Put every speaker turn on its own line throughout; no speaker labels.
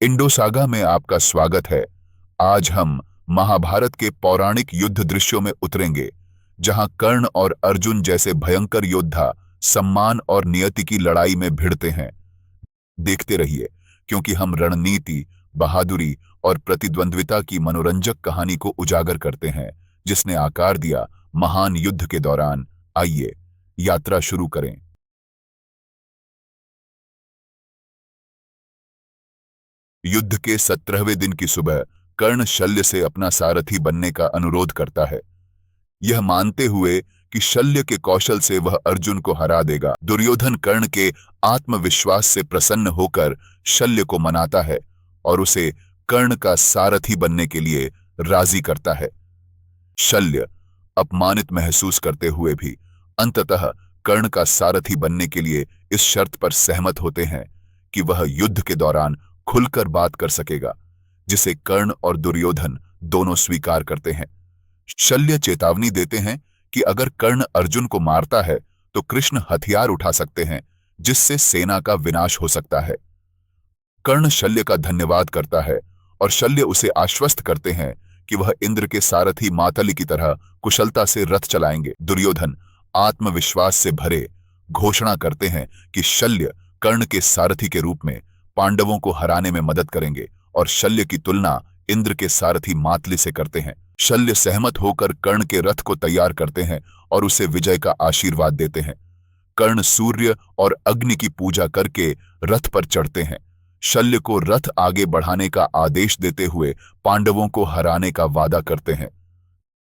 Indo saga में आपका स्वागत है। आज हम महाभारत के पौराणिक युद्ध दृश्यों में उतरेंगे, जहां कर्ण और अर्जुन जैसे भयंकर योद्धा सम्मान और नियति की लड़ाई में भिड़ते हैं। देखते रहिए, क्योंकि हम रणनीति, बहादुरी और प्रतिद्वंद्विता की मनोरंजक कहानी को उजागर करते हैं, जिसने आकार दिया महान युद्ध के दौरान। आइए यात्रा शुरू करें। युद्ध के 17वें दिन की सुबह कर्ण शल्य से अपना सारथी बनने का अनुरोध करता है, यह मानते हुए कि शल्य के कौशल से वह अर्जुन को हरा देगा। दुर्योधन कर्ण के आत्मविश्वास से प्रसन्न होकर शल्य को मनाता है और उसे कर्ण का सारथी बनने के लिए राजी करता है। शल्य अपमानित महसूस करते हुए भी अंततः कर्ण का सारथी बनने के लिए इस शर्त पर सहमत होते हैं कि वह युद्ध के दौरान खुलकर बात कर सकेगा, जिसे कर्ण और दुर्योधन दोनों स्वीकार करते हैं। शल्य चेतावनी देते हैं कि अगर कर्ण अर्जुन को मारता है तो कृष्ण हथियार उठा सकते हैं, जिससे सेना का विनाश हो सकता है। कर्ण शल्य का धन्यवाद करता है और शल्य उसे आश्वस्त करते हैं कि वह इंद्र के सारथी मातली की तरह कुशलता से रथ चलाएंगे। दुर्योधन आत्मविश्वास से भरे घोषणा करते हैं कि शल्य कर्ण के सारथी के रूप में पांडवों को हराने में मदद करेंगे और शल्य की तुलना इंद्र के सारथी मातली से करते हैं। शल्य सहमत होकर कर्ण के रथ को तैयार करते हैं और उसे विजय का आशीर्वाद देते हैं। कर्ण सूर्य और अग्नि की पूजा करके रथ पर चढ़ते हैं। शल्य को रथ आगे बढ़ाने का आदेश देते हुए पांडवों को हराने का वादा करते हैं।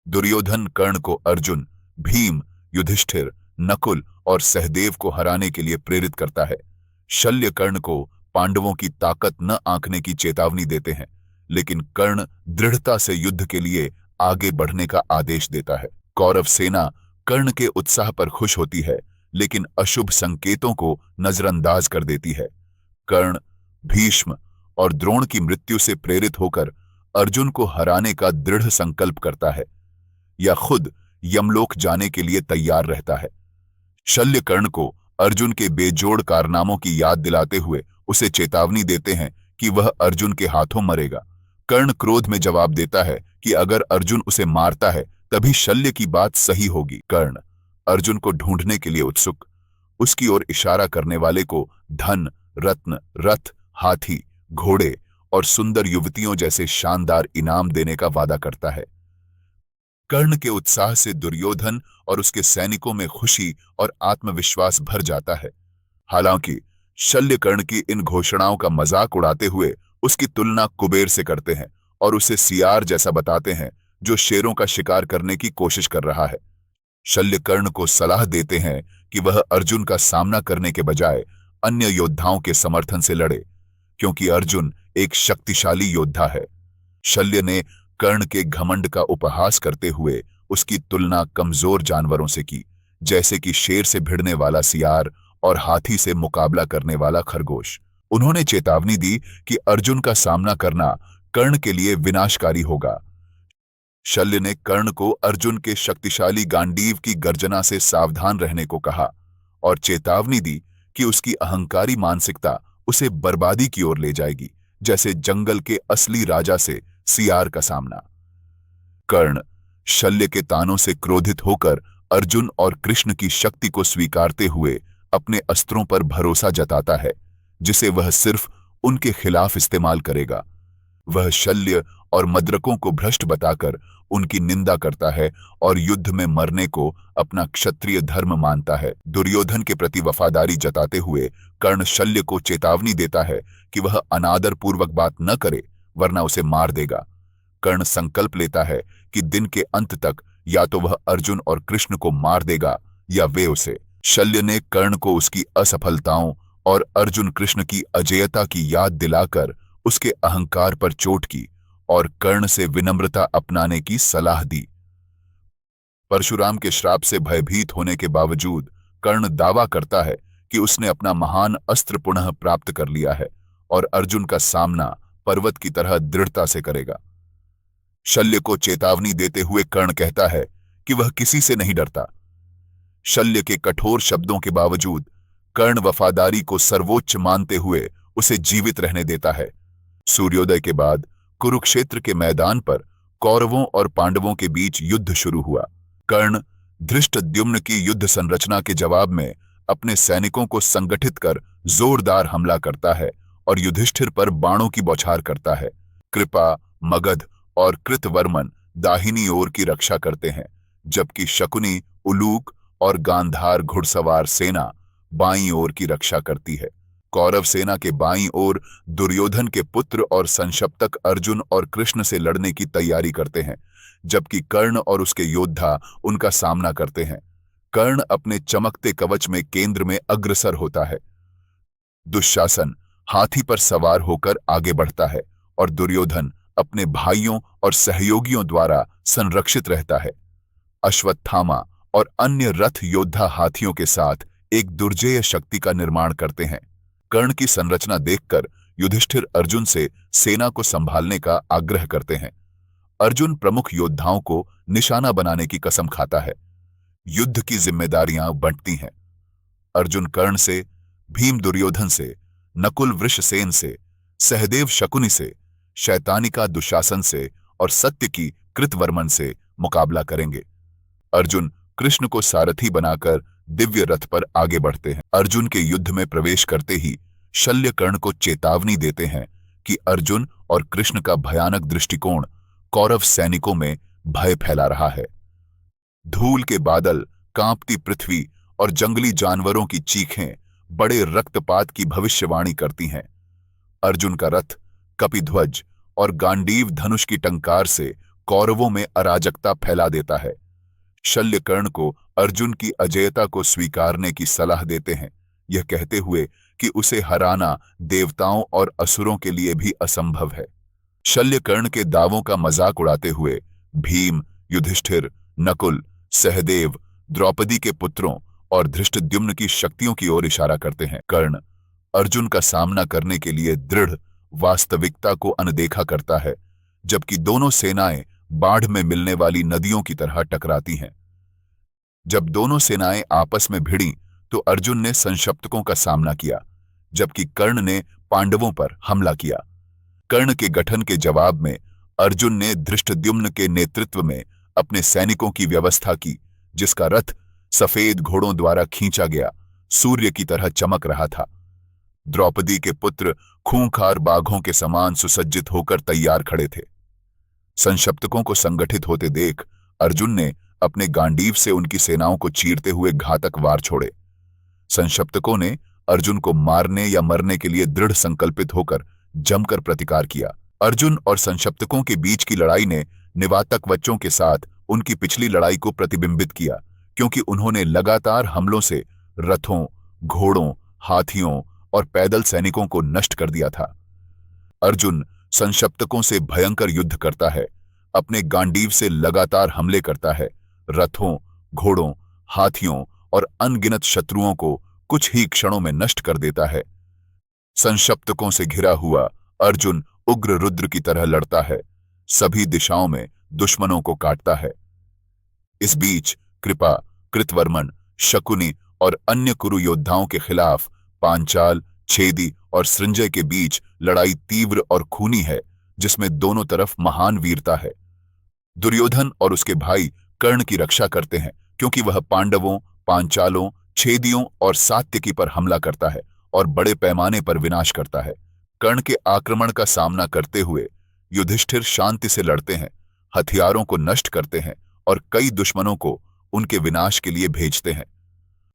दुर्योधन कर्ण को अर्जुन, भीम, युधिष्ठिर, नकुल और सहदेव को हराने के लिए प्रेरित करता है। शल्य कर्ण को पांडवों की ताकत न आंकने की चेतावनी देते हैं, लेकिन कर्ण दृढ़ता से युद्ध के लिए आगे बढ़ने का आदेश देता है। कौरव सेना कर्ण के उत्साह पर खुश होती है, लेकिन अशुभ संकेतों को नजरअंदाज कर देती है। कर्ण, भीष्म और द्रोण की मृत्यु से प्रेरित होकर अर्जुन को हराने का दृढ़ संकल्प करता है या खुद यमलोक जाने के लिए तैयार रहता है। शल्य कर्ण को अर्जुन के बेजोड़ कारनामों की याद दिलाते हुए उसे चेतावनी देते हैं कि वह अर्जुन के हाथों मरेगा। कर्ण क्रोध में जवाब देता है कि अगर अर्जुन उसे मारता है तभी शल्य की बात सही होगी। कर्ण अर्जुन को ढूंढने के लिए उत्सुक, उसकी ओर इशारा करने वाले को धन, रत्न, रथ, हाथी, घोड़े और सुंदर युवतियों जैसे शानदार इनाम देने का वादा करता है। कर्ण के उत्साह से दुर्योधन और उसके सैनिकों में खुशी और आत्मविश्वास भर जाता है। हालांकि शल्य कर्ण की इन घोषणाओं का मजाक उड़ाते हुए उसकी तुलना कुबेर से करते हैं और उसे सियार जैसा बताते हैं, जो शेरों का शिकार करने की कोशिश कर रहा है। शल्य कर्ण को सलाह देते हैं कि वह अर्जुन का सामना करने के बजाय अन्य योद्धाओं के समर्थन से लड़े, क्योंकि अर्जुन एक शक्तिशाली योद्धा है। शल्य ने कर्ण के घमंड का उपहास करते हुए उसकी तुलना कमजोर जानवरों से की, जैसे कि शेर से भिड़ने वाला सियार और हाथी से मुकाबला करने वाला खरगोश। उन्होंने चेतावनी दी कि अर्जुन का सामना करना कर्ण के लिए विनाशकारी होगा। शल्य ने कर्ण को अर्जुन के शक्तिशाली गांडीव की गर्जना से सावधान रहने को कहा और चेतावनी दी कि उसकी अहंकारी मानसिकता उसे बर्बादी की ओर ले जाएगी, जैसे जंगल के असली राजा से सियार का सामना। कर्ण शल्य के तानों से क्रोधित होकर अर्जुन और कृष्ण की शक्ति को स्वीकारते हुए अपने अस्त्रों पर भरोसा जताता है, जिसे वह सिर्फ उनके खिलाफ इस्तेमाल करेगा। वह शल्य और मद्रकों को भ्रष्ट बताकर उनकी निंदा करता है और युद्ध में मरने को अपना क्षत्रिय धर्म मानता है। दुर्योधन के प्रति वफादारी जताते हुए कर्ण शल्य को चेतावनी देता है कि वह अनादरपूर्वक बात न करे, वरना उसे मार देगा। कर्ण संकल्प लेता है कि दिन के अंत तक या तो वह अर्जुन और कृष्ण को मार देगा या वे उसे। शल्य ने कर्ण को उसकी असफलताओं और अर्जुन कृष्ण की अजेयता की याद दिलाकर उसके अहंकार पर चोट की और कर्ण से विनम्रता अपनाने की सलाह दी। परशुराम के श्राप से भयभीत होने के बावजूद कर्ण दावा करता है कि उसने अपना महान अस्त्र पुनः प्राप्त कर लिया है और अर्जुन का सामना पर्वत की तरह दृढ़ता से करेगा। शल्य को चेतावनी देते हुए कर्ण कहता है कि वह किसी से नहीं डरता। शल्य के कठोर शब्दों के बावजूद कर्ण वफादारी को सर्वोच्च मानते हुए उसे जीवित रहने देता है। सूर्योदय के बाद कुरुक्षेत्र के मैदान पर कौरवों और पांडवों के बीच युद्ध शुरू हुआ। कर्ण धृष्टद्युम्न की युद्ध संरचना के जवाब में अपने सैनिकों को संगठित कर जोरदार हमला करता है और युधिष्ठिर पर बाणों की बौछार करता है। कृपा, मगध और कृतवर्मन दाहिनी ओर की रक्षा करते हैं, जबकि शकुनी, उलूक और गांधार घुड़सवार सेना बाईं ओर की रक्षा करती है। कौरव सेना के बाईं ओर दुर्योधन के पुत्र और संशप्तक अर्जुन और कृष्ण से लड़ने की तैयारी करते हैं, जबकि कर्ण और उसके योद्धा उनका सामना करते हैं। कर्ण अपने चमकते कवच में केंद्र में अग्रसर होता है। दुशासन हाथी पर सवार होकर आगे बढ़ता है और दुर्योधन अपने भाइयों और सहयोगियों द्वारा संरक्षित रहता है। अश्वत्थामा और अन्य रथ योद्धा हाथियों के साथ एक दुर्जेय शक्ति का निर्माण करते हैं। कर्ण की संरचना देखकर युधिष्ठिर अर्जुन से सेना को संभालने का आग्रह करते हैं। अर्जुन प्रमुख योद्धाओं को निशाना बनाने की कसम खाता है। युद्ध की जिम्मेदारियां बंटती हैं। अर्जुन कर्ण से, भीम दुर्योधन से, नकुल वृषसेन से, सहदेव शकुनी से, शैतानिका दुशासन से और सत्यकी कृतवर्मन से मुकाबला करेंगे। अर्जुन कृष्ण को सारथी बनाकर दिव्य रथ पर आगे बढ़ते हैं। अर्जुन के युद्ध में प्रवेश करते ही शल्य कर्ण को चेतावनी देते हैं कि अर्जुन और कृष्ण का भयानक दृष्टिकोण कौरव सैनिकों में भय फैला रहा है। धूल के बादल, कांपती पृथ्वी और जंगली जानवरों की चीखें बड़े रक्तपात की भविष्यवाणी करती हैं। अर्जुन का रथ कपिध्वज और गांडीव धनुष की टंकार से कौरवों में अराजकता फैला देता है। शल्य कर्ण को अर्जुन की अजेयता को स्वीकारने की सलाह देते हैं, यह कहते हुए कि उसे हराना देवताओं और असुरों के लिए भी असंभव है। शल्य कर्ण के दावों का मजाक उड़ाते हुए भीम, युधिष्ठिर, नकुल, सहदेव, द्रौपदी के पुत्रों और धृष्टद्युम्न की शक्तियों की ओर इशारा करते हैं। कर्ण अर्जुन का सामना करने के लिए दृढ़ वास्तविकता को अनदेखा करता है, जबकि दोनों सेनाएं बाढ़ में मिलने वाली नदियों की तरह टकराती हैं। जब दोनों सेनाएं आपस में भिड़ी तो अर्जुन ने संशप्तकों का सामना किया, जबकि कर्ण ने पांडवों पर हमला किया। कर्ण के गठन के जवाब में अर्जुन ने धृष्टद्युम्न के नेतृत्व में अपने सैनिकों की व्यवस्था की, जिसका रथ सफेद घोड़ों द्वारा खींचा गया सूर्य की तरह चमक रहा था। द्रौपदी के पुत्र खूंखार बाघों के समान सुसज्जित होकर तैयार खड़े थे। संशप्तकों को संगठित होते देख अर्जुन ने अपने गांडीव से उनकी सेनाओं को चीरते हुए घातक वार छोड़े। संशप्तकों ने अर्जुन को मारने या मरने के लिए दृढ़ संकल्पित होकर जमकर प्रतिकार किया। अर्जुन और संशप्तकों के बीच की लड़ाई ने निवातक वच्चों के साथ उनकी पिछली लड़ाई को प्रतिबिंबित किया, क्योंकि उन्होंने लगातार हमलों से रथों, घोड़ों, हाथियों और पैदल सैनिकों को नष्ट कर दिया था। अर्जुन संशप्तकों से भयंकर युद्ध करता है, अपने गांडीव से लगातार हमले करता है, रथों, घोड़ों, हाथियों और अनगिनत शत्रुओं को कुछ ही क्षणों में नष्ट कर देता है। संशप्तकों से घिरा हुआ अर्जुन उग्र रुद्र की तरह लड़ता है, सभी दिशाओं में दुश्मनों को काटता है। इस बीच कृपा, कृतवर्मन, शकुनी और अन्य कुरु योद्धाओं के खिलाफ पांचाल, छेदी और सृंजय के बीच लड़ाई तीव्र और खूनी है, जिसमें दोनों तरफ महान वीरता है। दुर्योधन और उसके भाई कर्ण की रक्षा करते हैं, क्योंकि वह पांडवों, पांचालों, छेदियों और सात्यकी पर हमला करता है और बड़े पैमाने पर विनाश करता है। कर्ण के आक्रमण का सामना करते हुए युधिष्ठिर शांति से लड़ते हैं, हथियारों को नष्ट करते हैं और कई दुश्मनों को उनके विनाश के लिए भेजते हैं।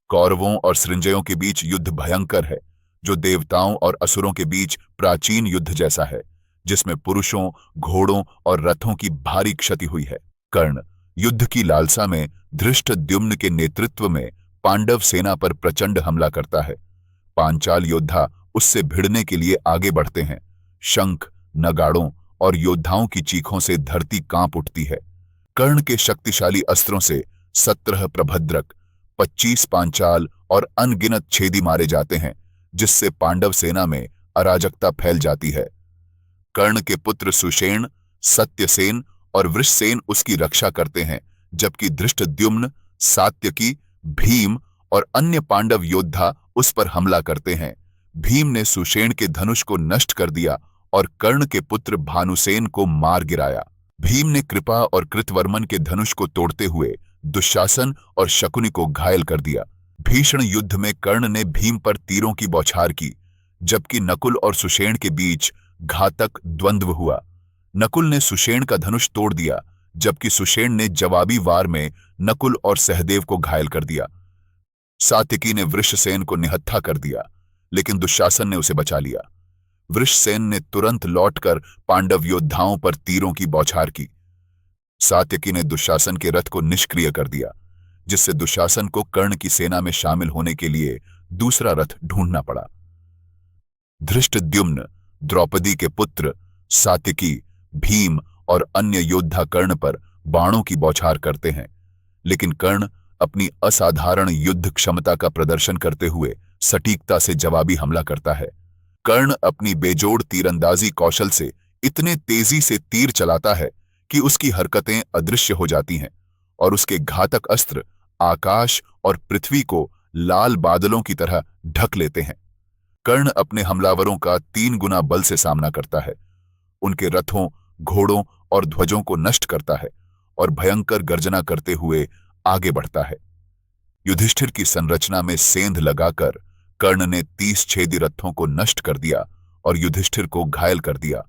कौरवों और सृंजयों के बीच युद्ध भयंकर है, जो देवताओं और असुरों के बीच प्राचीन युद्ध जैसा है, जिसमें पुरुषों, घोड़ों और रथों की भारी क्षति हुई है। कर्ण युद्ध की लालसा में धृष्टद्युम्न के नेतृत्व में पांडव सेना पर प्रचंड हमला करता है। पांचाल योद्धा उससे भिड़ने के लिए आगे बढ़ते हैं। शंख, नगाड़ों और योद्धाओं की चीखों से धरती कांप उठती है। कर्ण के शक्तिशाली अस्त्रों से 17 प्रभद्रक, 25 पांचाल और अनगिनत छेदी मारे जाते हैं, जिससे पांडव सेना में अराजकता फैल जाती है। कर्ण के पुत्र सुषेण, सत्यसेन और वृषसेन उसकी रक्षा करते हैं, जबकि धृष्टद्युम्न, सात्यकी, भीम और अन्य पांडव योद्धा उस पर हमला करते हैं। भीम ने सुषेण के धनुष को नष्ट कर दिया और कर्ण के पुत्र भानुसेन को मार गिराया। भीम ने कृपा और कृतवर्मन के धनुष को तोड़ते हुए दुशासन और शकुनि को घायल कर दिया। भीषण युद्ध में कर्ण ने भीम पर तीरों की बौछार की, जबकि नकुल और सुषेण के बीच घातक द्वंद्व हुआ। नकुल ने सुषेण का धनुष तोड़ दिया, जबकि सुषेण ने जवाबी वार में नकुल और सहदेव को घायल कर दिया। सात्यकी ने वृषसेन को निहत्था कर दिया, लेकिन दुशासन ने उसे बचा लिया। वृषसेन ने तुरंत लौटकर पांडव योद्धाओं पर तीरों की बौछार की। सात्यकी ने दुशासन के रथ को निष्क्रिय कर दिया, जिससे दुशासन को कर्ण की सेना में शामिल होने के लिए दूसरा रथ ढूंढना पड़ा। धृष्टद्युम्न, द्रौपदी के पुत्र सात्यकी, भीम और अन्य योद्धा कर्ण पर बाणों की बौछार करते हैं, लेकिन कर्ण अपनी असाधारण युद्ध क्षमता का प्रदर्शन करते हुए सटीकता से जवाबी हमला करता है। कर्ण अपनी बेजोड़ तीरंदाजी कौशल से इतने तेजी से तीर चलाता है कि उसकी हरकतें अदृश्य हो जाती हैं और उसके घातक अस्त्र आकाश और पृथ्वी को लाल बादलों की तरह ढक लेते हैं। कर्ण अपने हमलावरों का 3 गुना बल से सामना करता है, उनके रथों, घोड़ों और ध्वजों को नष्ट करता है और भयंकर गर्जना करते हुए आगे बढ़ता है। युधिष्ठिर की संरचना में सेंध लगाकर कर्ण ने 30 छेदी रथों को नष्ट कर दिया और युधिष्ठिर को घायल कर दिया।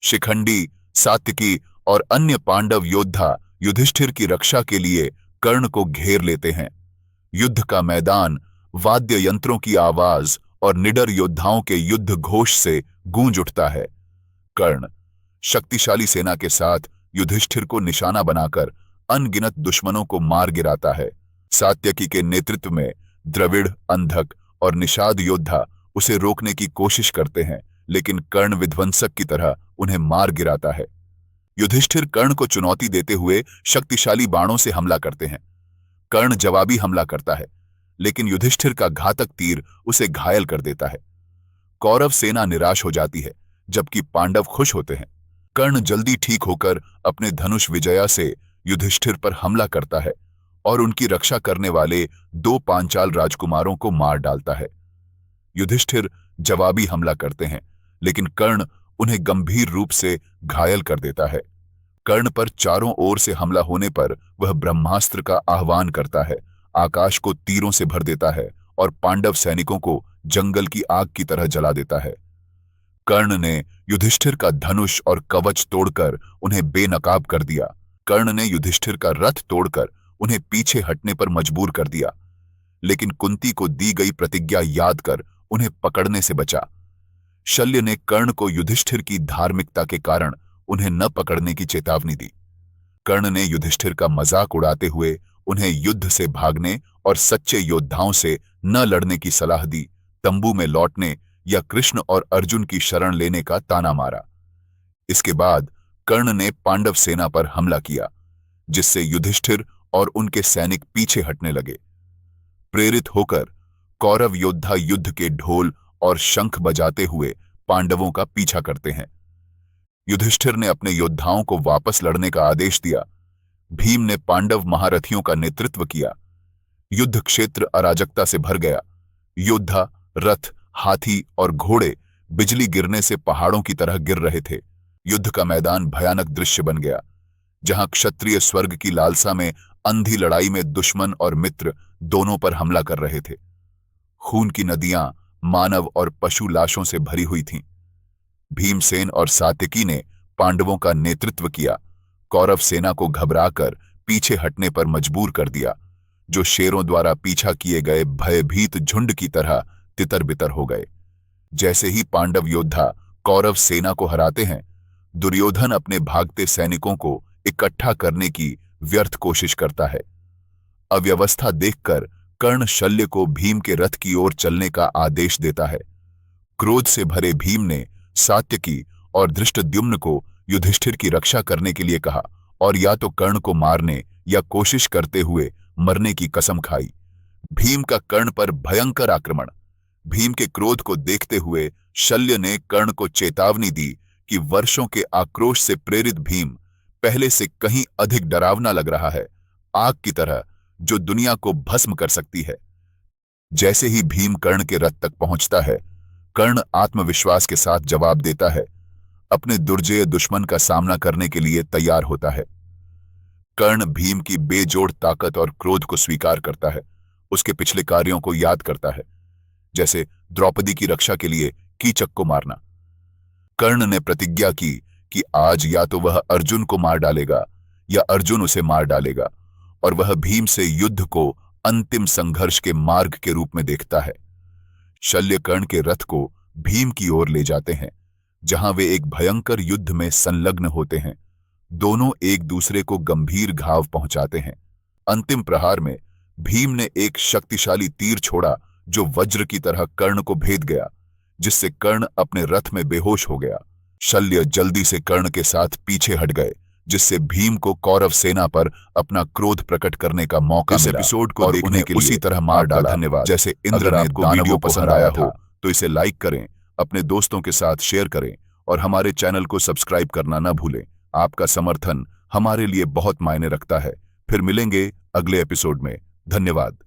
शिखंडी, सात्यकी और अन्य पांडव योद्धा युधिष्ठिर की रक्षा के लिए कर्ण को घेर लेते हैं। युद्ध का मैदान वाद्य यंत्रों की आवाज और निडर योद्धाओं के युद्ध घोष से गूंज उठता है। कर्ण शक्तिशाली सेना के साथ युधिष्ठिर को निशाना बनाकर अनगिनत दुश्मनों को मार गिराता है। सात्यकी के नेतृत्व में द्रविड़, अंधक और निषाद योद्धा उसे रोकने की कोशिश करते हैं, लेकिन कर्ण विध्वंसक की तरह उन्हें मार गिराता है। युधिष्ठिर कर्ण को चुनौती देते हुए शक्तिशाली बाणों से हमला करते हैं। कर्ण जवाबी हमला करता है, लेकिन युधिष्ठिर का घातक तीर उसे घायल कर देता है। कौरव सेना निराश हो जाती है, जबकि पांडव खुश होते हैं। कर्ण जल्दी ठीक होकर अपने धनुष विजया से युधिष्ठिर पर हमला करता है और उनकी रक्षा करने वाले 2 पांचाल राजकुमारों को मार डालता है। युधिष्ठिर जवाबी हमला करते हैं, लेकिन कर्ण उन्हें गंभीर रूप से घायल कर देता है। कर्ण पर चारों ओर से हमला होने पर वह ब्रह्मास्त्र का आह्वान करता है, आकाश को तीरों से भर देता है और पांडव सैनिकों को जंगल की आग की तरह जला देता है। कर्ण ने युधिष्ठिर का धनुष और कवच तोड़कर उन्हें बेनकाब कर दिया। कर्ण ने युधिष्ठिर का रथ तोड़कर उन्हें पीछे हटने पर मजबूर कर दिया, लेकिन कुंती को दी गई प्रतिज्ञा याद कर उन्हें पकड़ने से बचा। शल्य ने कर्ण को युधिष्ठिर की धार्मिकता के कारण उन्हें न पकड़ने की चेतावनी दी। कर्ण ने युधिष्ठिर का मजाक उड़ाते हुए उन्हें युद्ध से भागने और सच्चे योद्धाओं से न लड़ने की सलाह दी, तंबू में लौटने या कृष्ण और अर्जुन की शरण लेने का ताना मारा। इसके बाद कर्ण ने पांडव सेना पर हमला किया, जिससे युधिष्ठिर और उनके सैनिक पीछे हटने लगे। प्रेरित होकर कौरव योद्धा युद्ध के ढोल और शंख बजाते हुए पांडवों का पीछा करते हैं। युधिष्ठिर ने अपने योद्धाओं को वापस लड़ने का आदेश दिया। भीम ने पांडव महारथियों का नेतृत्व किया। युद्ध क्षेत्र अराजकता से भर गया। योद्धा, रथ, हाथी और घोड़े बिजली गिरने से पहाड़ों की तरह गिर रहे थे। युद्ध का मैदान भयानक दृश्य बन गया, जहां क्षत्रिय स्वर्ग की लालसा में अंधी लड़ाई में दुश्मन और मित्र दोनों पर हमला कर रहे थे। खून की नदियां मानव और पशु लाशों से भरी हुई थीं। भीमसेन और सात्यकी ने पांडवों का नेतृत्व किया, कौरव सेना को घबराकर पीछे हटने पर मजबूर कर दिया, जो शेरों द्वारा पीछा किए गए भयभीत झुंड की तरह तितर-बितर हो गए। जैसे ही पांडव योद्धा कौरव सेना को हराते हैं, दुर्योधन अपने भागते सैनिकों को इकट्ठा करने की व्यर्थ कोशिश करता है। अव्यवस्था देखकर कर्ण शल्य को भीम के रथ की ओर चलने का आदेश देता है। क्रोध से भरे भीम ने सात्यकी और धृष्टद्युम्न को युधिष्ठिर की रक्षा करने के लिए कहा और या तो कर्ण को मारने या कोशिश करते हुए मरने की कसम खाई। भीम का कर्ण पर भयंकर आक्रमण। भीम के क्रोध को देखते हुए शल्य ने कर्ण को चेतावनी दी कि वर्षों के आक्रोश से प्रेरित भीम पहले से कहीं अधिक डरावना लग रहा है, आग की तरह जो दुनिया को भस्म कर सकती है। जैसे ही भीम कर्ण के रथ तक पहुंचता है, कर्ण आत्मविश्वास के साथ जवाब देता है, अपने दुर्जेय दुश्मन का सामना करने के लिए तैयार होता है। कर्ण भीम की बेजोड़ ताकत और क्रोध को स्वीकार करता है, उसके पिछले कार्यों को याद करता है, जैसे द्रौपदी की रक्षा के लिए कीचक को मारना। कर्ण ने प्रतिज्ञा की कि आज या तो वह अर्जुन को मार डालेगा या अर्जुन उसे मार डालेगा, और वह भीम से युद्ध को अंतिम संघर्ष के मार्ग के रूप में देखता है। शल्य कर्ण के रथ को भीम की ओर ले जाते हैं, जहां वे एक भयंकर युद्ध में संलग्न होते हैं। दोनों एक दूसरे को गंभीर घाव पहुंचाते हैं। अंतिम प्रहार में भीम ने एक शक्तिशाली तीर छोड़ा जो वज्र की तरह कर्ण को भेद गया, जिससे कर्ण अपने रथ में बेहोश हो गया। शल्य जल्दी से कर्ण के साथ पीछे हट गए, जिससे भीम को कौरव सेना पर अपना क्रोध प्रकट करने का मौका मिला। इस एपिसोड को देखने के लिए उसी तरह मार डाला। धन्यवाद। जैसे इंद्र ने दानवों को पसंद आया हो तो इसे लाइक करें, अपने दोस्तों के साथ शेयर करें और हमारे चैनल को सब्सक्राइब करना न भूलें। आपका समर्थन हमारे लिए बहुत मायने रखता है। फिर मिलेंगे अगले एपिसोड में। धन्यवाद।